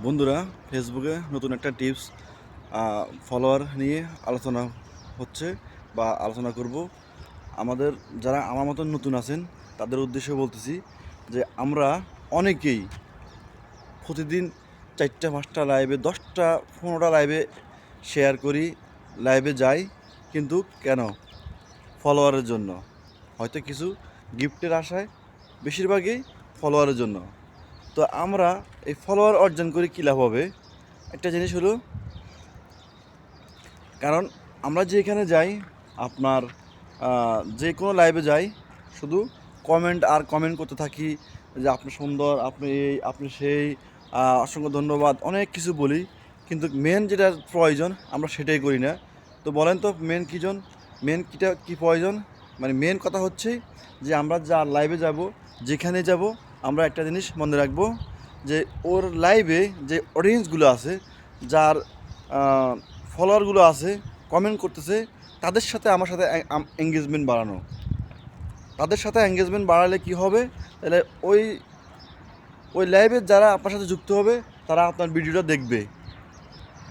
বন্ধুরা, ফেসবুকে নতুন একটা টিপস ফলোয়ার নিয়ে আলোচনা হচ্ছে বা আলোচনা করব। আমাদের যারা আমার মতন নতুন আছেন তাদের উদ্দেশ্যে বলতেছি যে আমরা অনেকেই প্রতিদিন 4টা 5টা লাইভে 10টা 15টা লাইভে শেয়ার করি, লাইভে যাই, কিন্তু কেন? ফলোয়ারের জন্য, হয়তো কিছু গিফটের আশায়, বেশিরভাগই ফলোয়ারের জন্য। তো আমরা এই ফলোয়ার অর্জন করে কী লাভ হবে? একটা জিনিস হলো, কারণ আমরা যেখানে যাই, আপনার যে কোনো লাইভে যাই, শুধু কমেন্ট আর কমেন্ট করতে থাকি যে আপনি সুন্দর, আপনি এই, আপনি সেই, অসংখ্য ধন্যবাদ, অনেক কিছু বলি, কিন্তু মেন যেটা প্রয়োজন আমরা সেটাই করি না। তো বলেন তো মেন কী প্রয়োজন? মানে মেন কথা হচ্ছে যে আমরা যার লাইভে যাব, যেখানে যাব, আমরা একটা জিনিস মনে রাখবো যে ওর লাইভে যে অডিয়েন্সগুলো আছে, যার ফলোয়ারগুলো আছে, কমেন্ট করতেছে, তাদের সাথে আমার সাথে এঙ্গেজমেন্ট বাড়ানো। তাদের সাথে এঙ্গেজমেন্ট বাড়ালে কি হবে? তাহলে ওই ওই লাইভে যারা আপনার সাথে যুক্ত হবে তারা আপনার ভিডিওটা দেখবে।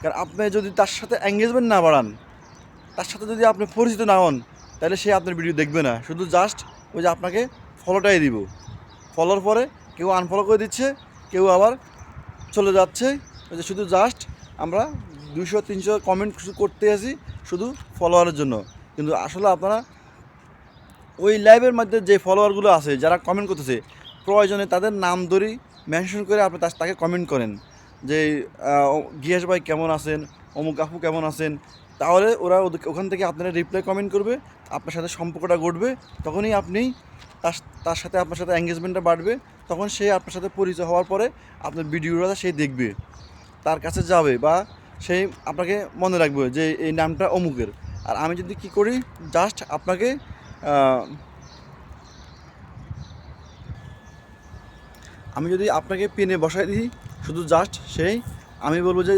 কারণ আপনি যদি তার সাথে এঙ্গেজমেন্ট না বাড়ান, তার সাথে যদি আপনি পরিচিত না হন, তাহলে সে আপনার ভিডিও দেখবে না, শুধু জাস্ট ওই যে আপনাকে ফলোটাই দিব। ফলোর পরে কেউ আনফলো করে দিচ্ছে, কেউ আবার চলে যাচ্ছে। ওই যে শুধু জাস্ট আমরা 200-300 কমেন্ট করতে আসি শুধু ফলোয়ারের জন্য। কিন্তু আসলে আপনারা ওই লাইভের মধ্যে যে ফলোয়ারগুলো আছে, যারা কমেন্ট করতেছে, প্রয়োজনে তাদের নাম ধরি মেনশন করে আপনি তাকে কমেন্ট করেন যে গিয়াস ভাই কেমন আছেন, অমুক আপু কেমন আছেন। তাহলে ওরা ওখান থেকে আপনারা রিপ্লাই কমেন্ট করবে, আপনার সাথে সম্পর্কটা ঘটবে। তখনই আপনি তার সাথে আপনার সাথে এঙ্গেজমেন্টটা বাড়বে। তখন সে আপনার সাথে পরিচয় হওয়ার পরে আপনার ভিডিওটা সে দেখবে, তার কাছে যাবে, বা সেই আপনাকে মনে রাখবে যে এই নামটা অমুকের। আর আমি যদি কী করি, জাস্ট আপনাকে আমি যদি আপনাকে পেনে বসাই দিই, শুধু জাস্ট সেই আমি বলবো যে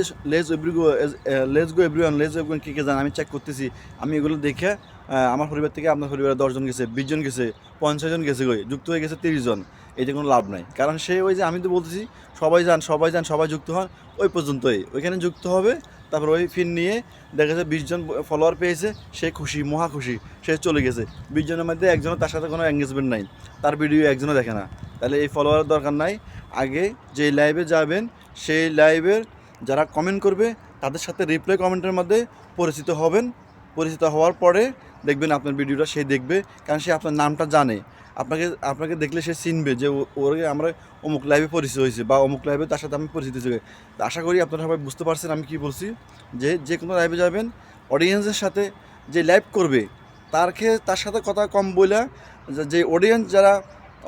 লেটস গো এভরিওয়ান কে কে জান, আমি চেক করতেছি, আমি এগুলো দেখে আমার পরিবার থেকে আপনার পরিবারে 10জন গেছে, 20জন গেছে, 50জন গেছে, যুক্ত হয়ে গেছে 30জন। এতে কোনো লাভ নাই, কারণ সে ওই যে আমি তো বলতেছি সবাই যুক্ত হন, ওই পর্যন্তই ওইখানে যুক্ত হবে। তারপর ওই ফিন নিয়ে দেখা যাচ্ছে 20জন ফলোয়ার পেয়েছে, সে খুশি, মহা খুশি, সে চলে গেছে। 20জনের মধ্যে একজনও তার সাথে কোনো এঙ্গেজমেন্ট নাই, তার ভিডিও একজনও দেখে না। তাহলে এই ফলোয়ারের দরকার নাই। আগে যেই লাইভে যাবেন, সেই লাইভের যারা কমেন্ট করবে তাদের সাথে রিপ্লাই কমেন্টের মধ্যে পরিচিত হবেন। পরিচিত হওয়ার পরে দেখবেন আপনার ভিডিওটা সে দেখবে, কারণ সে আপনার নামটা জানে। আপনাকে দেখলে সে চিনবে যে ওর আমরা অমুক লাইভে পরিচিত হয়েছে, বা অমুক লাইভে তার সাথে আমি পরিচিত হয়েছি। আশা করি আপনারা সবাই বুঝতে পারছেন আমি কী বলছি। যে কোনো লাইভে যাবেন, অডিয়েন্সের সাথে যে লাইভ করবে তার সাথে কথা কম বলে, যে অডিয়েন্স যারা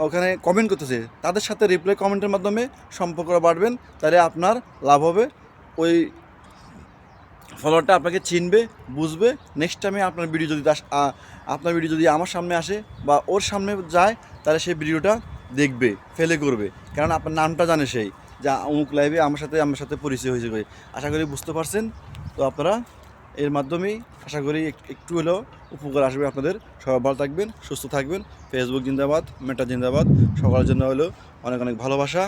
ওখানে কমেন্ট করতেছে তাদের সাথে রিপ্লাই কমেন্টের মাধ্যমে সম্পর্ক বাড়বেন। তাহলে আপনার লাভ হবে, ওই ফলোয়ারটা আপনাকে চিনবে, বুঝবে। নেক্সট টাইমে আপনার ভিডিও যদি আমার সামনে আসে বা ওর সামনে যায়, তাহলে সেই ভিডিওটা দেখবে, ফেলে করবে, কারণ আপনার নামটা জানে সেই, যা অমুক লাইভে আমার সাথে পরিচয় হয়েছে। আশা করি বুঝতে পারছেন। তো আপনারা এর মাধ্যমেই আশা করি একটু হলেও উপকার আসবে আপনাদের। সবাই ভালো থাকবেন, সুস্থ থাকবেন। ফেসবুক জিন্দাবাদ, মেটা জিন্দাবাদ। সবার জন্য হলো অনেক অনেক ভালোবাসা।